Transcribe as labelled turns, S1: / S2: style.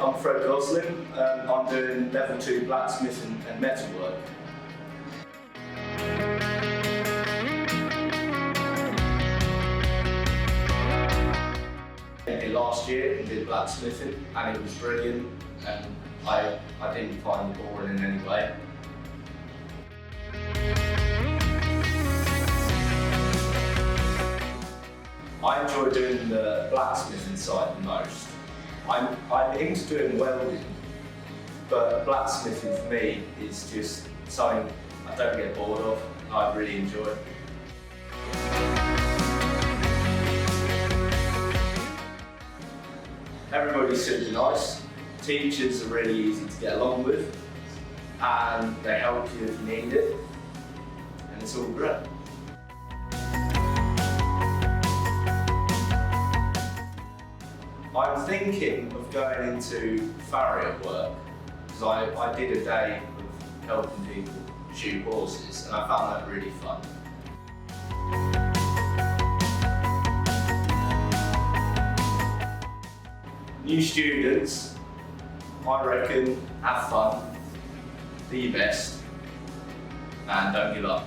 S1: I'm Fred Gosling. I'm doing level 2 Blacksmithing and Metalwork. Last year I did blacksmithing and it was brilliant, and I didn't find it boring in any way. I enjoy doing the blacksmithing side the most. I'm into doing welding, but blacksmithing for me is just something I don't get bored of and I really enjoy. Everybody's super nice, teachers are really easy to get along with, and they help you if you need it, and it's all great. I'm thinking of going into farrier work, because I did a day of helping people shoot horses and I found that really fun. New students, I reckon, have fun, be your best, and don't give up.